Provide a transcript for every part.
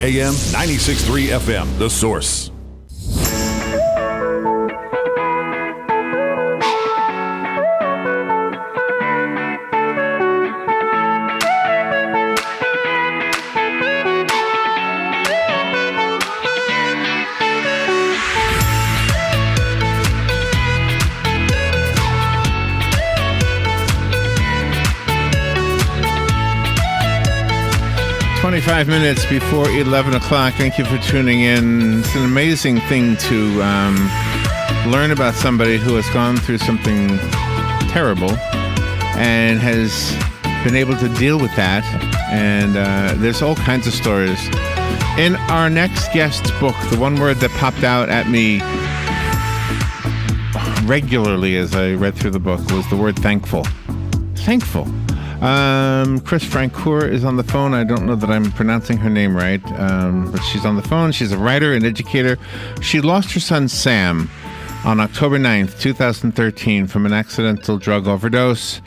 AM 96.3 FM, The Source. Five minutes before 11 o'clock. Thank you for tuning in. It's an amazing thing to learn about somebody who has gone through something terrible and has been able to deal with that. And there's all kinds of stories. In our next guest's book, the one word that popped out at me regularly as I read through the book was the word thankful. Thankful. Kris Francoeur is on the phone. I don't know that I'm pronouncing her name right, but she's on the phone. She's a writer and educator. She lost her son, Sam, on October 9th, 2013 from an accidental drug overdose.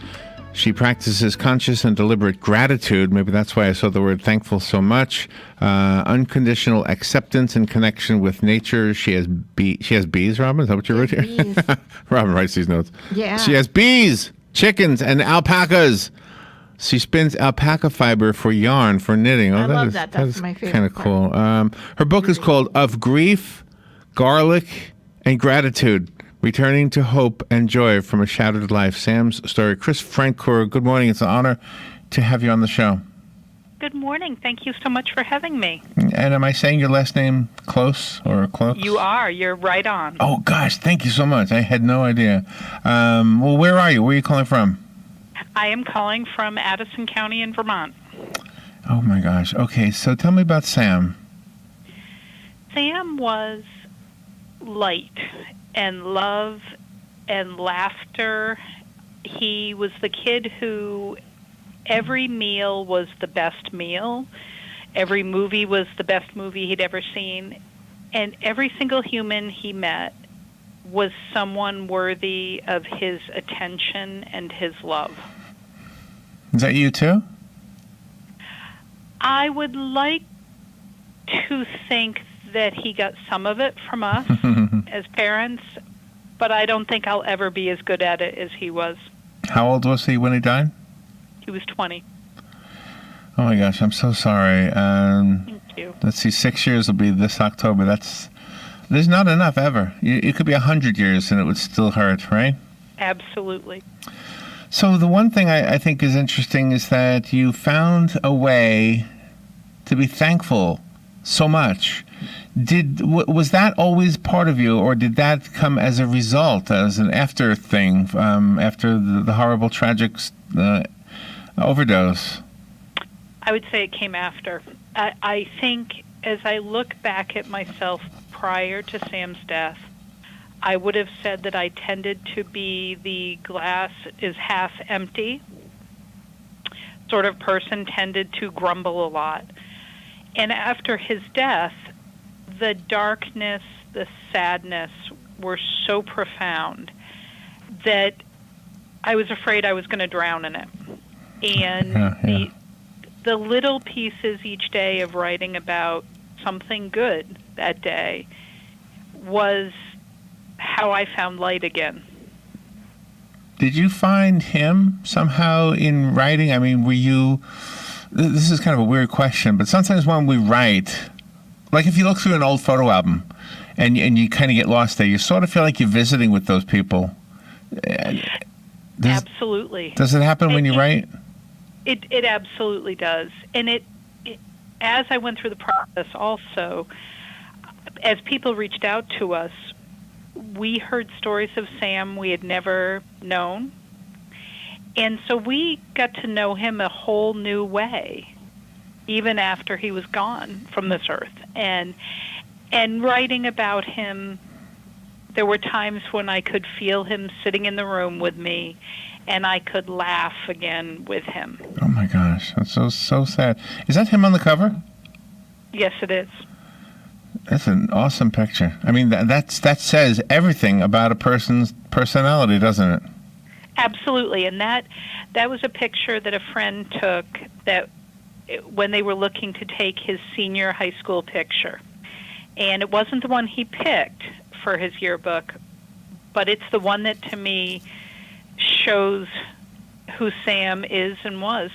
She practices conscious and deliberate gratitude. Maybe that's why I saw the word thankful so much. Unconditional acceptance and connection with nature. She has bees, Robin? Is that what you wrote here? Robin writes these notes. Yeah. She has bees, chickens, and alpacas. She spins alpaca fiber for yarn for knitting. I love that. That's my favorite. Kind of cool. Her book is called Of Grief, Garlic, and Gratitude: Returning to Hope and Joy from a Shattered Life. Sam's story. Kris Francoeur, good morning. It's an honor to have you on the show. Good morning. Thank you so much for having me. And am I saying your last name close or close? You are. You're right on. Oh, gosh. Thank you so much. I had no idea. Well, where are you? Where are you calling from? I am calling from Addison County in Vermont. Oh, my gosh. Okay, so tell me about Sam. Sam was light and love and laughter. He was the kid who every meal was the best meal. Every movie was the best movie he'd ever seen. And every single human he met was someone worthy of his attention and his love. Is that you too? I would like to think that he got some of it from us as parents, but I don't think I'll ever be as good at it as he was. How old was he when he died? He was 20. Oh my gosh, I'm so sorry. Thank you. Let's see, 6 years will be this October. There's not enough ever. It could be 100 years and it would still hurt, right? Absolutely. So the one thing I think is interesting is that you found a way to be thankful so much. Was that always part of you, or did that come as a result, as an after thing, after the horrible, tragic overdose? I would say it came after. I think as I look back at myself prior to Sam's death, I would have said that I tended to be the glass is half empty sort of person, tended to grumble a lot. And after his death, the darkness, the sadness were so profound that I was afraid I was going to drown in it. And the little pieces each day of writing about something good that day was how I found light again. Did you find him somehow in writing? I mean, this is kind of a weird question, but sometimes when we write, like if you look through an old photo album and you kind of get lost there, you sort of feel like you're visiting with those people. Absolutely. Does it happen when you write? It absolutely does. And it as I went through the process also, as people reached out to us, we heard stories of Sam we had never known. And so we got to know him a whole new way, even after he was gone from this earth. And writing about him, there were times when I could feel him sitting in the room with me, and I could laugh again with him. Oh my gosh, that's so sad. Is that him on the cover? Yes, it is. That's an awesome picture. I mean, that says everything about a person's personality, doesn't it? Absolutely, and that was a picture that a friend took that when they were looking to take his senior high school picture. And it wasn't the one he picked for his yearbook, but it's the one that, to me, shows who Sam is and was.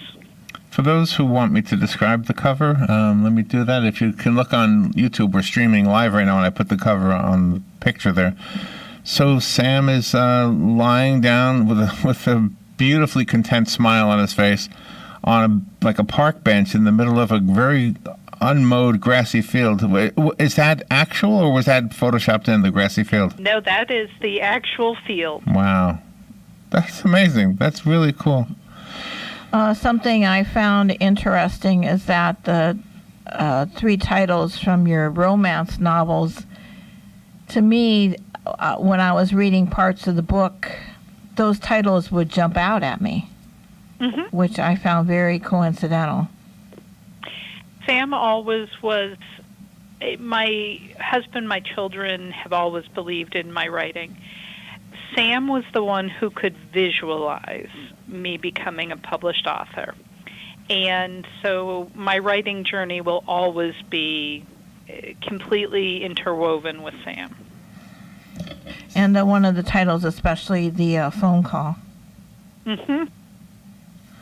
For those who want me to describe the cover, let me do that. If you can look on YouTube, we're streaming live right now, and I put the cover on the picture there. So Sam is lying down with a beautifully content smile on his face on a park bench in the middle of a very unmowed grassy field. Is that actual, or was that photoshopped in the grassy field? No, that is the actual field. Wow. That's amazing. That's really cool. Something I found interesting is that the 3 titles from your romance novels, to me, when I was reading parts of the book, those titles would jump out at me, which I found very coincidental. Sam always was, my husband, my children have always believed in my writing. Sam was the one who could visualize me becoming a published author. And so my writing journey will always be completely interwoven with Sam. And one of the titles, especially the phone call.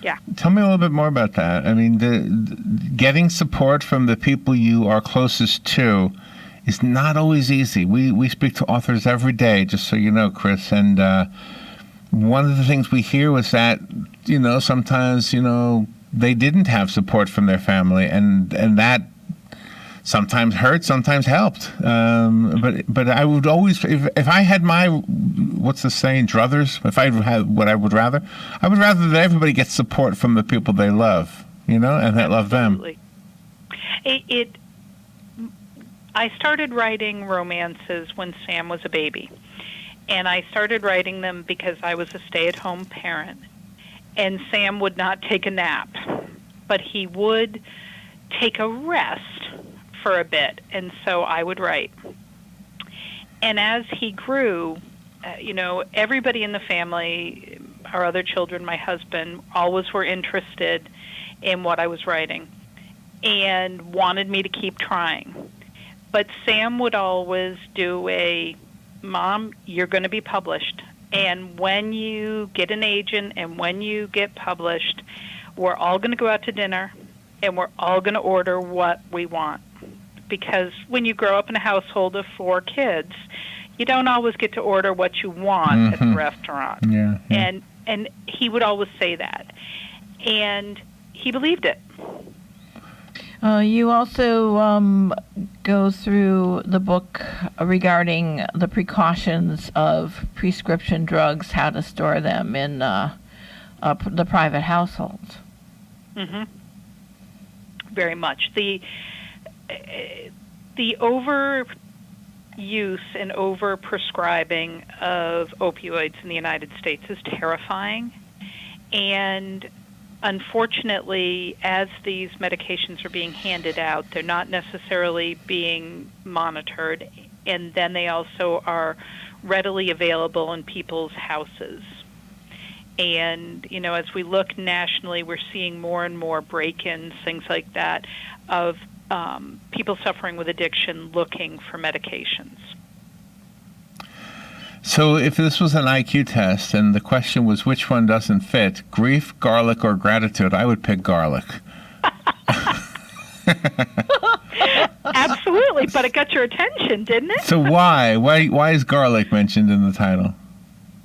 Yeah. Tell me a little bit more about that. I mean, getting support from the people you are closest to is not always easy. We speak to authors every day, just so you know, Kris, and one of the things we hear was that, sometimes, they didn't have support from their family, and that sometimes hurt, sometimes helped. But I would always, if I had my, what's the saying, druthers, if I had what I would rather that everybody gets support from the people they love, and that love them. I started writing romances when Sam was a baby. And I started writing them because I was a stay-at-home parent. And Sam would not take a nap, but he would take a rest for a bit. And so I would write. And as he grew, everybody in the family, our other children, my husband, always were interested in what I was writing and wanted me to keep trying. But Sam would always do Mom, you're going to be published. And when you get an agent and when you get published, we're all going to go out to dinner and we're all going to order what we want. Because when you grow up in a household of 4 kids, you don't always get to order what you want at the restaurant. Yeah. And he would always say that. And he believed it. You also go through the book regarding the precautions of prescription drugs, how to store them in the private households. Very much. The overuse and over-prescribing of opioids in the United States is terrifying. And unfortunately, as these medications are being handed out, they're not necessarily being monitored, and then they also are readily available in people's houses. And, as we look nationally, we're seeing more and more break-ins, things like that, of people suffering with addiction looking for medications. So if this was an IQ test and the question was which one doesn't fit, grief, garlic, or gratitude, I would pick garlic. Absolutely, but it got your attention, didn't it? So why? Why is garlic mentioned in the title?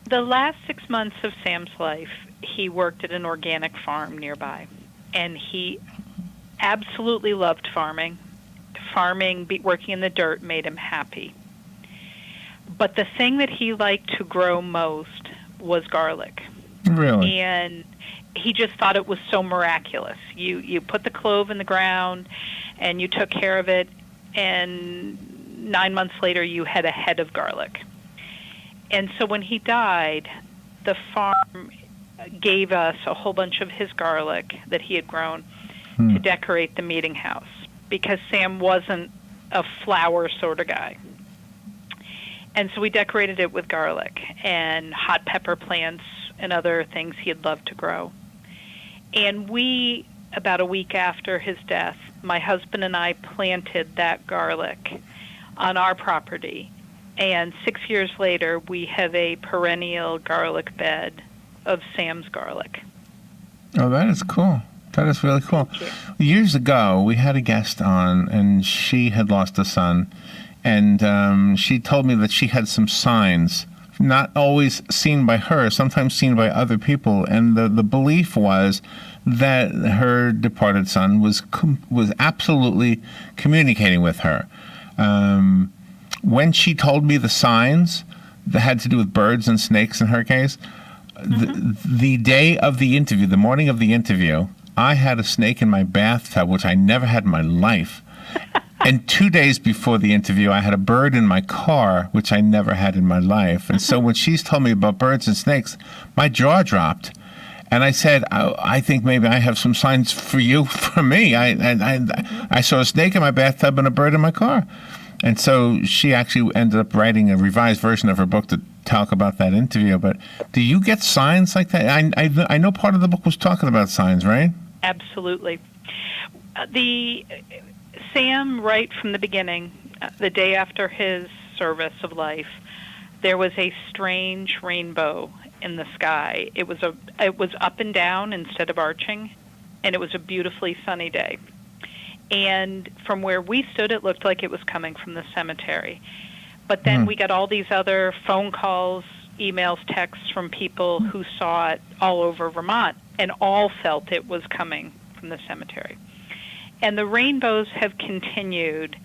The last 6 months of Sam's life, he worked at an organic farm nearby, and he absolutely loved farming. Working in the dirt made him happy. But the thing that he liked to grow most was garlic. Really? And he just thought it was so miraculous. You put the clove in the ground, and you took care of it, and 9 months later you had a head of garlic. And so when he died, the farm gave us a whole bunch of his garlic that he had grown to decorate the meeting house, because Sam wasn't a flower sort of guy. And so we decorated it with garlic and hot pepper plants and other things he had loved to grow. And we about a week after his death, my husband and I planted that garlic on our property. And 6 years later, we have a perennial garlic bed of Sam's garlic. Oh, that is cool. That is really cool. Years ago, we had a guest on, and she had lost a son. And she told me that she had some signs, not always seen by her, sometimes seen by other people. And the belief was that her departed son was absolutely communicating with her. When she told me the signs that had to do with birds and snakes in her case, the day of the interview, the morning of the interview, I had a snake in my bathtub, which I never had in my life. And 2 days before the interview, I had a bird in my car, which I never had in my life. And so when she's told me about birds and snakes, my jaw dropped. And I said, I think maybe I have some signs for you, for me. I saw a snake in my bathtub and a bird in my car. And so she actually ended up writing a revised version of her book to talk about that interview. But do you get signs like that? I know part of the book was talking about signs, right? Absolutely. Sam, right from the beginning, the day after his service of life, there was a strange rainbow in the sky. It was up and down instead of arching, and it was a beautifully sunny day. And from where we stood, it looked like it was coming from the cemetery. But then we got all these other phone calls, emails, texts from people who saw it all over Vermont, and all felt it was coming from the cemetery. And the rainbows have continued.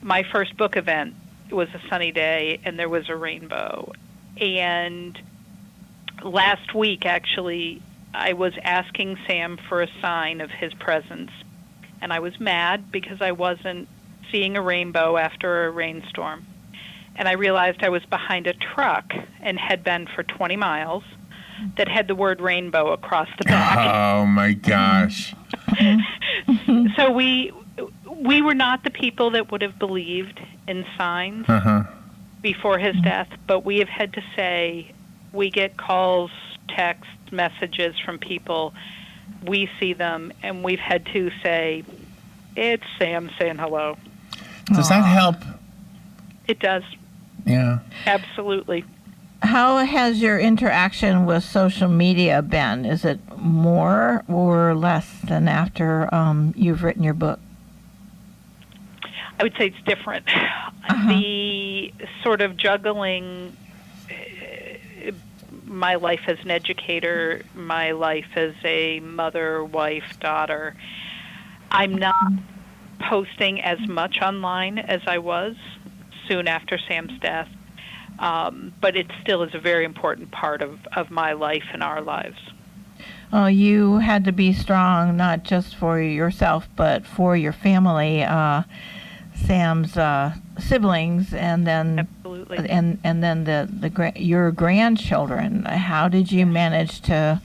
My first book event, it was a sunny day, and there was a rainbow. And last week, actually, I was asking Sam for a sign of his presence. And I was mad because I wasn't seeing a rainbow after a rainstorm. And I realized I was behind a truck and had been for 20 miles that had the word rainbow across the back. Oh, my gosh. So we were not the people that would have believed in signs before his death, but we have had to say, we get calls, texts, messages from people. We see them, and we've had to say, it's Sam saying hello. Does that help? It does. Yeah. Absolutely. How has your interaction with social media been? Is it more or less than after you've written your book? I would say it's different. The sort of juggling my life as an educator, my life as a mother, wife, daughter. I'm not posting as much online as I was soon after Sam's death, but it still is a very important part of my life and our lives. Oh, you had to be strong, not just for yourself, but for your family, Sam's siblings, and then absolutely, and then your grandchildren. How did you manage to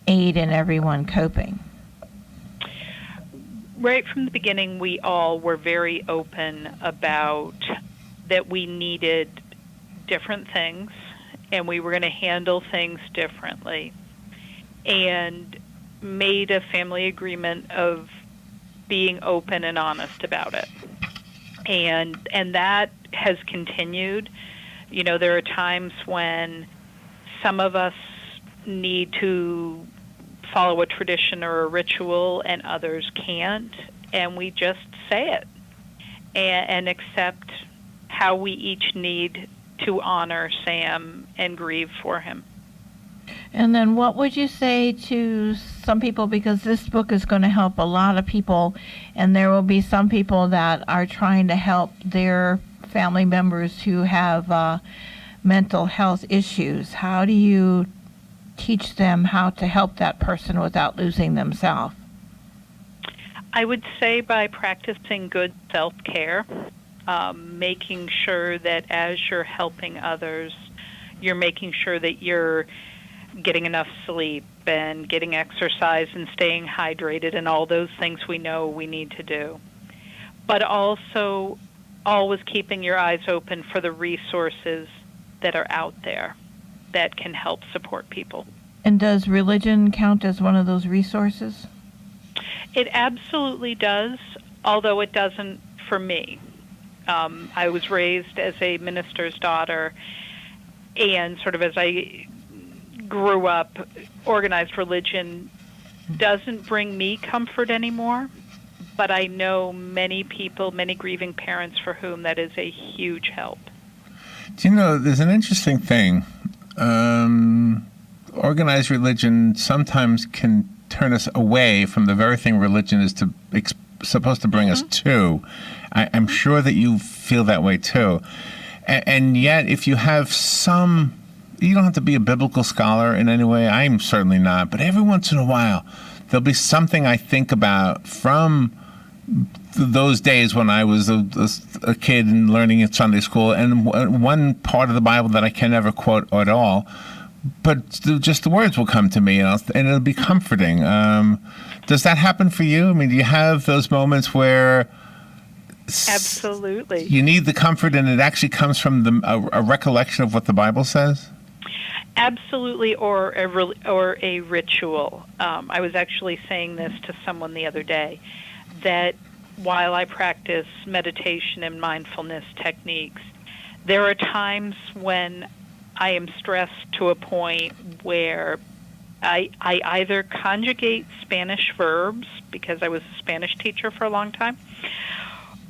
aid in everyone coping? Right from the beginning, we all were very open about that we needed different things, and we were going to handle things differently, and made a family agreement of being open and honest about it. And that has continued. You know, there are times when some of us need to follow a tradition or a ritual and others can't, and we just say it and accept how we each need to honor Sam and grieve for him. And then what would you say to some people, because this book is going to help a lot of people, and there will be some people that are trying to help their family members who have mental health issues. How do you teach them how to help that person without losing themselves? I would say by practicing good self-care, making sure that as you're helping others, you're making sure that you're getting enough sleep and getting exercise and staying hydrated and all those things we know we need to do. But also always keeping your eyes open for the resources that are out there that can help support people. And does religion count as one of those resources? It absolutely does, although it doesn't for me. I was raised as a minister's daughter, and sort of as I grew up, organized religion doesn't bring me comfort anymore, but I know many people, many grieving parents for whom that is a huge help. Do you know, there's an interesting thing. Organized religion sometimes can turn us away from the very thing religion is supposed to bring us to. I'm sure that you feel that way too. And yet, if you have you don't have to be a biblical scholar in any way. I'm certainly not. But every once in a while, there'll be something I think about from those days when I was a kid and learning in Sunday school, and one part of the Bible that I can never quote at all, but just the words will come to me, and it'll be comforting. Does that happen for you? I mean, do you have those moments where absolutely you need the comfort, and it actually comes from a recollection of what the Bible says? Absolutely, or a ritual. I was actually saying this to someone the other day, that while I practice meditation and mindfulness techniques, there are times when I am stressed to a point where I either conjugate Spanish verbs, because I was a Spanish teacher for a long time,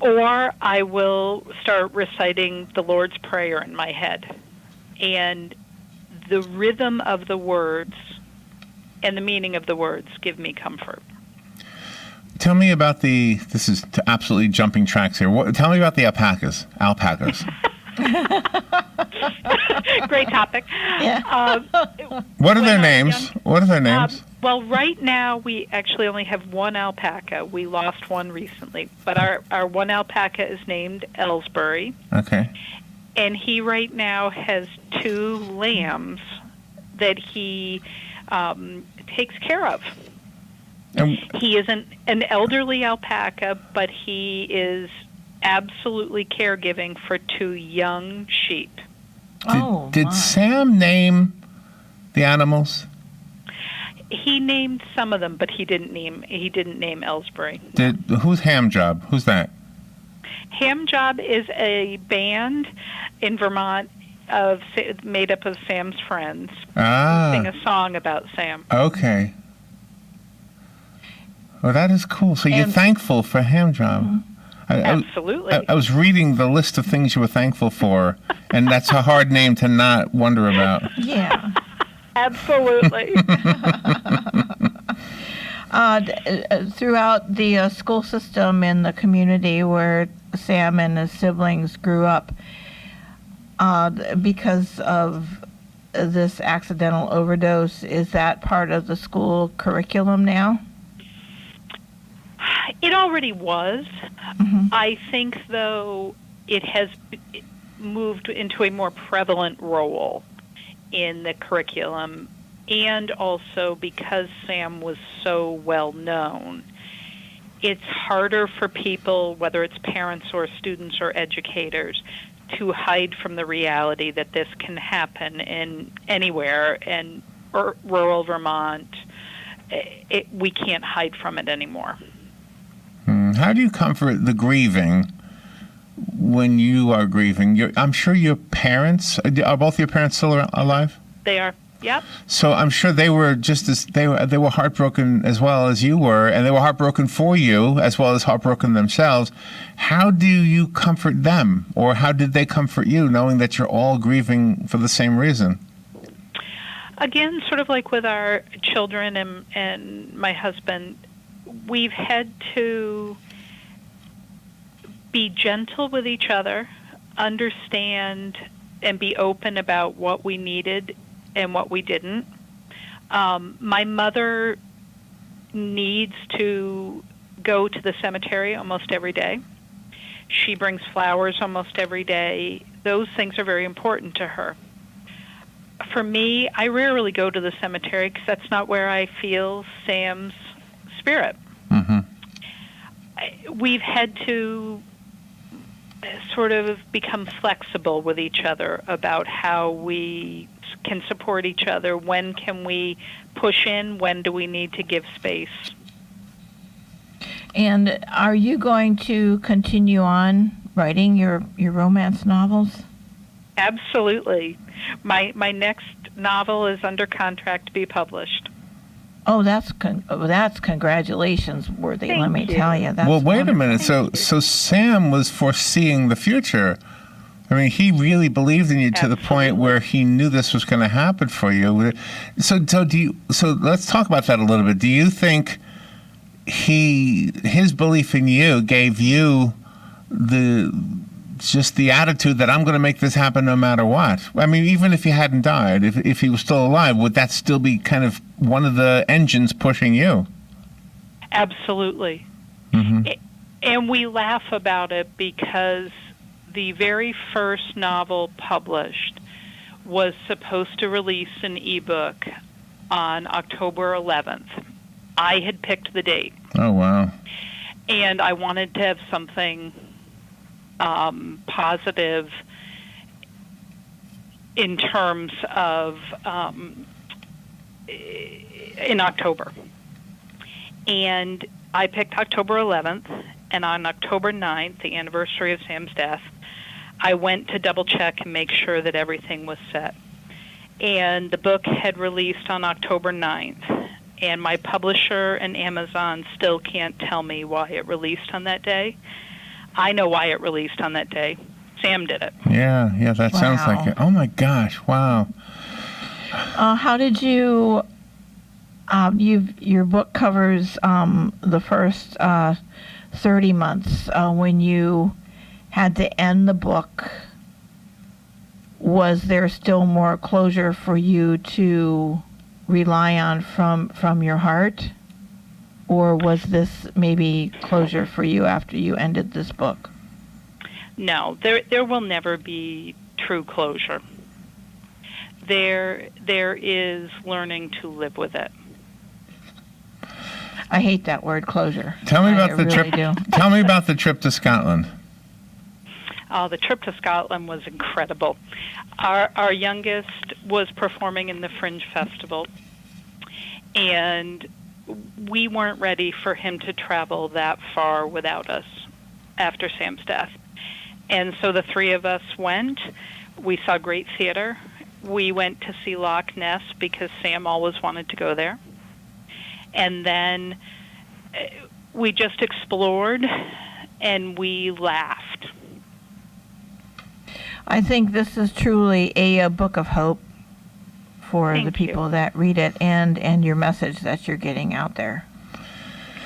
or I will start reciting the Lord's Prayer in my head. And the rhythm of the words and the meaning of the words give me comfort. Tell me about this is absolutely jumping tracks here. Tell me about the alpacas. Great topic. Yeah. What are their names? Well, right now we actually only have one alpaca. We lost one recently, but our one alpaca is named Ellsbury. Okay. And he right now has 2 lambs that he takes care of. He is an elderly alpaca, but he is absolutely caregiving for 2 young sheep. Did Sam name the animals? He named some of them, but he didn't name Ellsbury. Who's Hamjob? Who's that? Hamjob is a band in Vermont made up of Sam's friends. Who sing a song about Sam. Okay. Well, that is cool. So you're thankful for Hamjob. Mm-hmm. Absolutely. I was reading the list of things you were thankful for, and that's a hard name to not wonder about. Yeah. Absolutely. Throughout the school system in the community where Sam and his siblings grew up, because of this accidental overdose, is that part of the school curriculum now? It already was. Mm-hmm. I think, though, it has moved into a more prevalent role in the curriculum, and also because Sam was so well known, it's harder for people, whether it's parents or students or educators, to hide from the reality that this can happen in anywhere in rural Vermont. We can't hide from it anymore. How do you comfort the grieving when you are grieving? I'm sure your parents, are both your parents still alive? They are, yep. So I'm sure they were they were heartbroken as well as you were, and they were heartbroken for you as well as heartbroken themselves. How do you comfort them, or how did they comfort you, knowing that you're all grieving for the same reason? Again, sort of like with our children and my husband, we've had to be gentle with each other, understand and be open about what we needed and what we didn't. My mother needs to go to the cemetery almost every day. She brings flowers almost every day. Those things are very important to her. For me, I rarely go to the cemetery because that's not where I feel Sam's spirit. Mm-hmm. We've had to sort of become flexible with each other about how we can support each other. When can we push in? When do we need to give space? And are you going to continue on writing your romance novels? Absolutely. My next novel is under contract to be published. Oh, that's congratulations worthy. Thank let me you. tell you. That's Well, wait a wonderful. minute. So Sam was foreseeing the future. I mean, he really believed in you to the point Absolutely. where he knew this was going to happen for you. So let's talk about that a little bit. Do you think his belief in you gave you the attitude that I'm going to make this happen no matter what? I mean, even if he hadn't died, if he was still alive, would that still be kind of one of the engines pushing you? Absolutely. Mm-hmm. And we laugh about it because the very first novel published was supposed to release an ebook on October 11th. I had picked the date. Oh, wow. And I wanted to have something positive in terms of in October. And I picked October 11th, and on October 9th, the anniversary of Sam's death, I went to double check and make sure that everything was set. And the book had released on October 9th, and my publisher and Amazon still can't tell me why it released on that day. I know why it released on that day. Sam did it. Yeah, that sounds like it. Oh my gosh, wow. How did you? Your book covers the first 30 months when you had to end the book. Was there still more closure for you to rely on from your heart? Or was this maybe closure for you after you ended this book? No, there will never be true closure. There is learning to live with it. I hate that word, closure. Tell me about the really trip. do. Tell me about the trip to Scotland. Oh, the trip to Scotland was incredible. Our youngest was performing in the Fringe Festival, and we weren't ready for him to travel that far without us after Sam's death. And so the three of us went. We saw great theater. We went to see Loch Ness because Sam always wanted to go there. And then we just explored and we laughed. I think this is truly a book of hope for the Thank people you. that read it and your message that you're getting out there.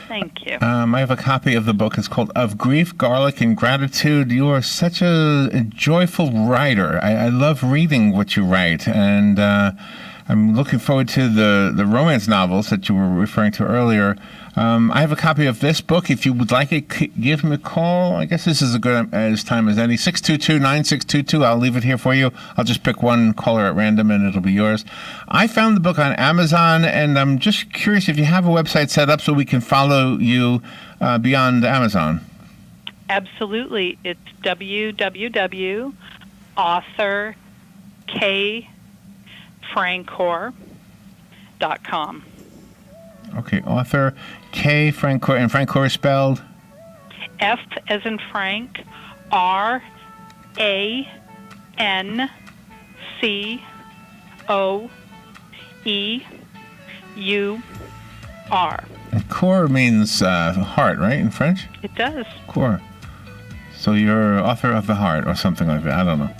Thank you. I have a copy of the book. It's called Of Grief, Garlic, and Gratitude. You are such a joyful writer. I love reading what you write, and I'm looking forward to the romance novels that you were referring to earlier. I have a copy of this book. If you would like it, give me a call. I guess this is as good as time as any. 622-9622. I'll leave it here for you. I'll just pick one caller at random, and it'll be yours. I found the book on Amazon, and I'm just curious if you have a website set up so we can follow you beyond Amazon. Absolutely. It's www.authorkfrancoeur.com. Okay, author K. Francoeur, and Francoeur is spelled? F as in Frank, RANCOEUR. And coeur means heart, right, in French? It does. Coeur. So you're author of the heart or something like that. I don't know.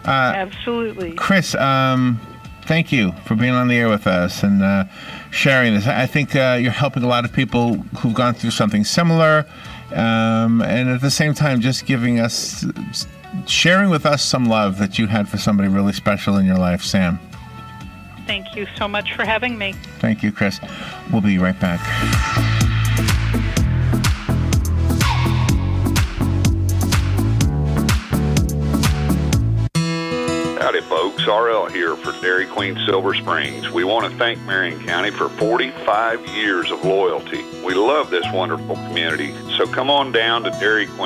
Absolutely. Kris, thank you for being on the air with us and sharing this. I think you're helping a lot of people who've gone through something similar, and at the same time just sharing with us some love that you had for somebody really special in your life, Sam. Thank you so much for having me. Thank you, Kris. We'll be right back. Howdy, folks. RL here for Dairy Queen Silver Springs. We want to thank Marion County for 45 years of loyalty. We love this wonderful community, so come on down to Dairy Queen